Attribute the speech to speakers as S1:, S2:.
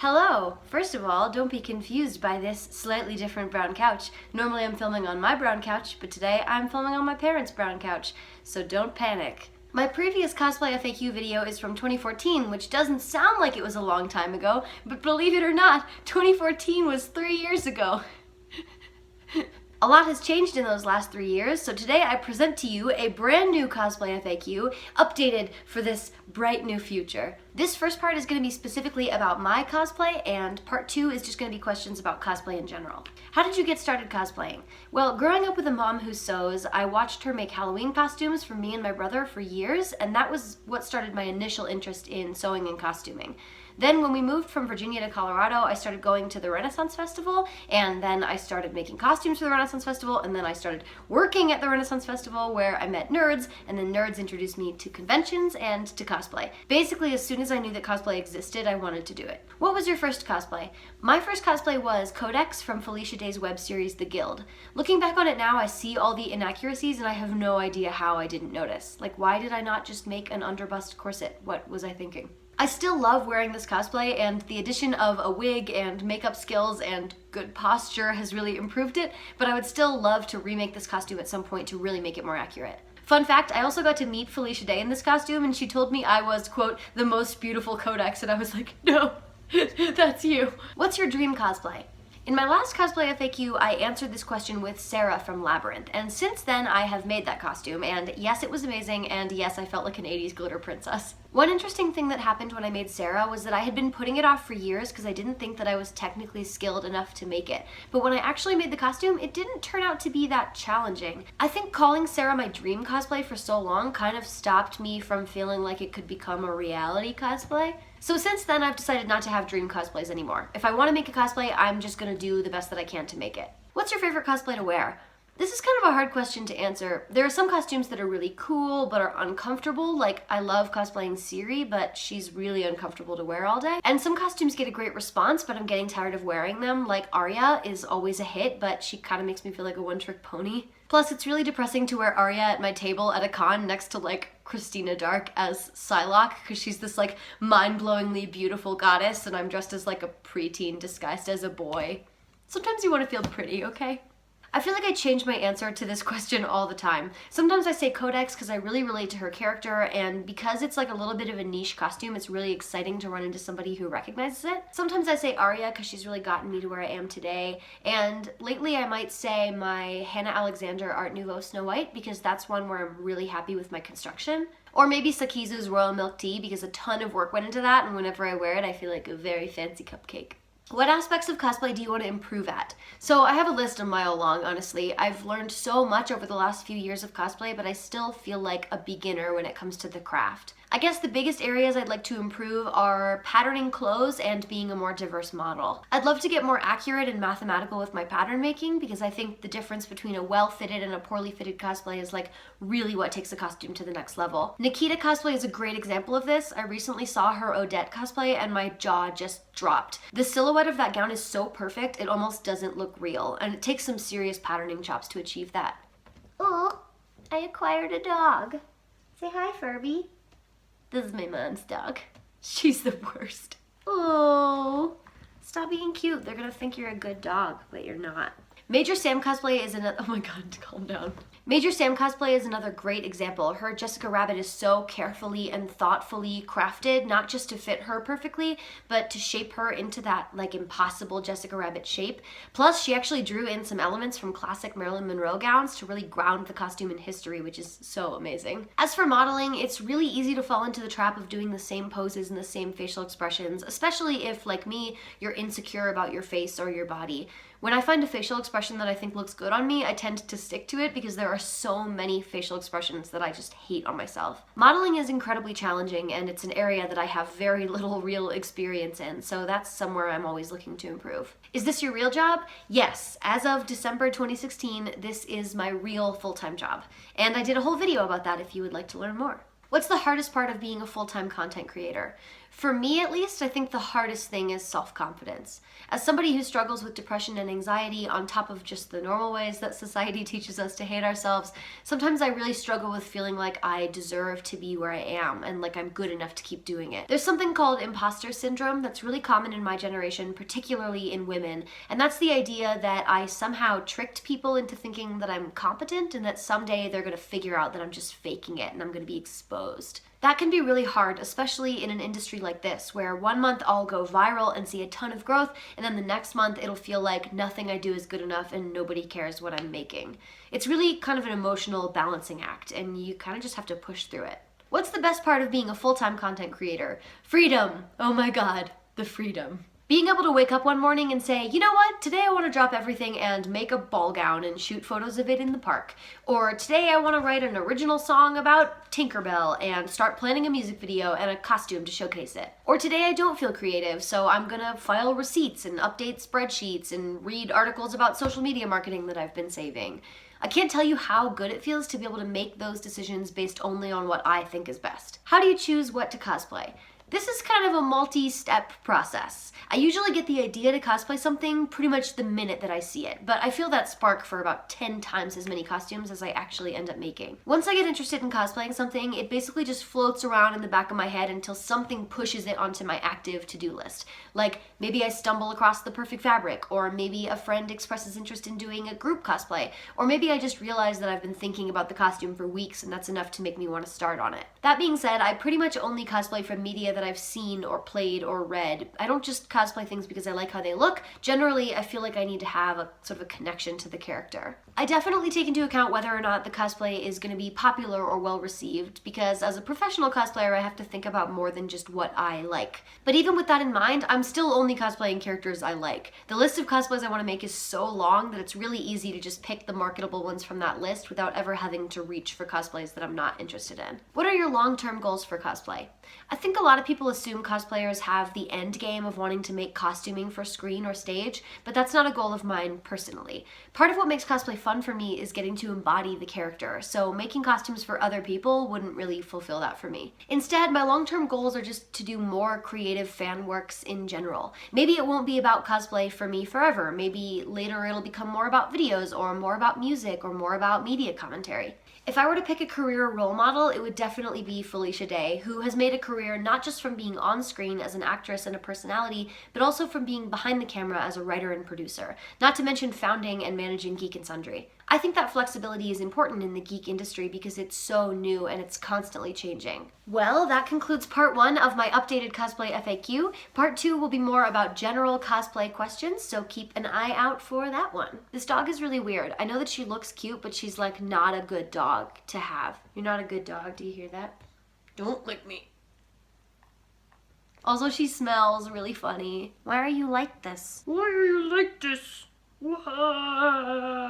S1: Hello! First of all, don't be confused by this slightly different brown couch. Normally I'm filming on my brown couch, but today I'm filming on my parents' brown couch, so don't panic. My previous cosplay FAQ video is from 2014, which doesn't sound like it was a long time ago, but believe it or not, 2014 was 3 years ago. A lot has changed in those last 3 years, so today I present to you a brand new cosplay FAQ, updated for this bright new future. This first part is going to be specifically about my cosplay, and part 2 is just going to be questions about cosplay in general. How did you get started cosplaying? Well, growing up with a mom who sews, I watched her make Halloween costumes for me and my brother for years, and that was what started my initial interest in sewing and costuming. Then when we moved from Virginia to Colorado, I started going to the Renaissance Festival, and then I started making costumes for the Renaissance Festival, and then I started working at the Renaissance Festival where I met nerds, and then nerds introduced me to conventions and to cosplay. Basically, as soon as I knew that cosplay existed, I wanted to do it. What was your first cosplay? My first cosplay was Codex from Felicia Day's web series The Guild. Looking back on it now, I see all the inaccuracies and I have no idea how I didn't notice. Like, why did I not just make an underbust corset? What was I thinking? I still love wearing this cosplay, and the addition of a wig and makeup skills and good posture has really improved it, but I would still love to remake this costume at some point to really make it more accurate. Fun fact, I also got to meet Felicia Day in this costume, and she told me I was, quote, the most beautiful Codex, and I was like, no, that's you. What's your dream cosplay? In my last cosplay FAQ, I answered this question with Sarah from Labyrinth, and since then I have made that costume, and yes, it was amazing, and yes, I felt like an 80s glitter princess. One interesting thing that happened when I made Sarah was that I had been putting it off for years because I didn't think that I was technically skilled enough to make it. But when I actually made the costume, it didn't turn out to be that challenging. I think calling Sarah my dream cosplay for so long kind of stopped me from feeling like it could become a reality cosplay. So since then, I've decided not to have dream cosplays anymore. If I want to make a cosplay, I'm just gonna do the best that I can to make it. What's your favorite cosplay to wear? This is kind of a hard question to answer. There are some costumes that are really cool but are uncomfortable, like I love cosplaying Siri, but she's really uncomfortable to wear all day. And some costumes get a great response, but I'm getting tired of wearing them, like Arya is always a hit, but she kind of makes me feel like a one-trick pony. Plus, it's really depressing to wear Arya at my table at a con next to like Christina Dark as Psylocke, because she's this like mind-blowingly beautiful goddess and I'm dressed as like a preteen disguised as a boy. Sometimes you want to feel pretty, okay? I feel like I change my answer to this question all the time. Sometimes I say Codex because I really relate to her character, and because it's like a little bit of a niche costume, it's really exciting to run into somebody who recognizes it. Sometimes I say Arya because she's really gotten me to where I am today, and lately I might say my Hannah Alexander Art Nouveau Snow White because that's one where I'm really happy with my construction. Or maybe Sakizu's Royal Milk Tea because a ton of work went into that, and whenever I wear it I feel like a very fancy cupcake. What aspects of cosplay do you want to improve at? So I have a list a mile long, honestly. I've learned so much over the last few years of cosplay, but I still feel like a beginner when it comes to the craft. I guess the biggest areas I'd like to improve are patterning clothes and being a more diverse model. I'd love to get more accurate and mathematical with my pattern making because I think the difference between a well-fitted and a poorly fitted cosplay is like really what takes a costume to the next level. Nikita cosplay is a great example of this. I recently saw her Odette cosplay and my jaw just dropped. The silhouette of that gown is so perfect, it almost doesn't look real, and it takes some serious patterning chops to achieve that. Oh, I acquired a dog. Say hi, Furby. This is my mom's dog. She's the worst. Oh, stop being cute. They're gonna think you're a good dog, but you're not. Major Sam cosplay is another, oh my god, calm down. Major Sam cosplay is another great example. Her Jessica Rabbit is so carefully and thoughtfully crafted, not just to fit her perfectly, but to shape her into that like impossible Jessica Rabbit shape. Plus, she actually drew in some elements from classic Marilyn Monroe gowns to really ground the costume in history, which is so amazing. As for modeling, it's really easy to fall into the trap of doing the same poses and the same facial expressions, especially if, like me, you're insecure about your face or your body. When I find a facial expression that I think looks good on me, I tend to stick to it because there are so many facial expressions that I just hate on myself. Modeling is incredibly challenging, and it's an area that I have very little real experience in, so that's somewhere I'm always looking to improve. Is this your real job? Yes. As of December 2016, this is my real full-time job. And I did a whole video about that if you would like to learn more. What's the hardest part of being a full-time content creator? For me, at least, I think the hardest thing is self-confidence. As somebody who struggles with depression and anxiety on top of just the normal ways that society teaches us to hate ourselves, sometimes I really struggle with feeling like I deserve to be where I am and like I'm good enough to keep doing it. There's something called imposter syndrome that's really common in my generation, particularly in women, and that's the idea that I somehow tricked people into thinking that I'm competent and that someday they're gonna figure out that I'm just faking it and I'm gonna be exposed. That can be really hard, especially in an industry like this, where one month I'll go viral and see a ton of growth, and then the next month it'll feel like nothing I do is good enough and nobody cares what I'm making. It's really kind of an emotional balancing act, and you kind of just have to push through it. What's the best part of being a full-time content creator? Freedom! Oh my god, the freedom. Being able to wake up one morning and say, you know what, today I want to drop everything and make a ball gown and shoot photos of it in the park. Or today I want to write an original song about Tinkerbell and start planning a music video and a costume to showcase it. Or today I don't feel creative, so I'm gonna file receipts and update spreadsheets and read articles about social media marketing that I've been saving. I can't tell you how good it feels to be able to make those decisions based only on what I think is best. How do you choose what to cosplay? This is kind of a multi-step process. I usually get the idea to cosplay something pretty much the minute that I see it, but I feel that spark for about 10 times as many costumes as I actually end up making. Once I get interested in cosplaying something, it basically just floats around in the back of my head until something pushes it onto my active to-do list. Like, maybe I stumble across the perfect fabric, or maybe a friend expresses interest in doing a group cosplay, or maybe I just realize that I've been thinking about the costume for weeks and that's enough to make me want to start on it. That being said, I pretty much only cosplay from media that I've seen or played or read. I don't just cosplay things because I like how they look. Generally, I feel like I need to have a sort of a connection to the character. I definitely take into account whether or not the cosplay is going to be popular or well received, because as a professional cosplayer, I have to think about more than just what I like. But even with that in mind, I'm still only cosplaying characters I like. The list of cosplays I want to make is so long that it's really easy to just pick the marketable ones from that list without ever having to reach for cosplays that I'm not interested in. What are your long-term goals for cosplay? I think a lot of people assume cosplayers have the end game of wanting to make costuming for screen or stage, but that's not a goal of mine personally. Part of what makes cosplay fun for me is getting to embody the character, so making costumes for other people wouldn't really fulfill that for me. Instead, my long-term goals are just to do more creative fan works in general. Maybe it won't be about cosplay for me forever. Maybe later it'll become more about videos or more about music or more about media commentary. If I were to pick a career role model, it would definitely be Felicia Day, who has made a career not just from being on screen as an actress and a personality, but also from being behind the camera as a writer and producer, not to mention founding and managing Geek and Sundry. I think that flexibility is important in the geek industry because it's so new and it's constantly changing. Well, that concludes part 1 of my updated cosplay FAQ. Part 2 will be more about general cosplay questions, so keep an eye out for that one. This dog is really weird. I know that she looks cute, but she's like not a good dog to have. You're not a good dog, do you hear that? Don't lick me. Also, she smells really funny. Why are you like this? Why are you like this? Why?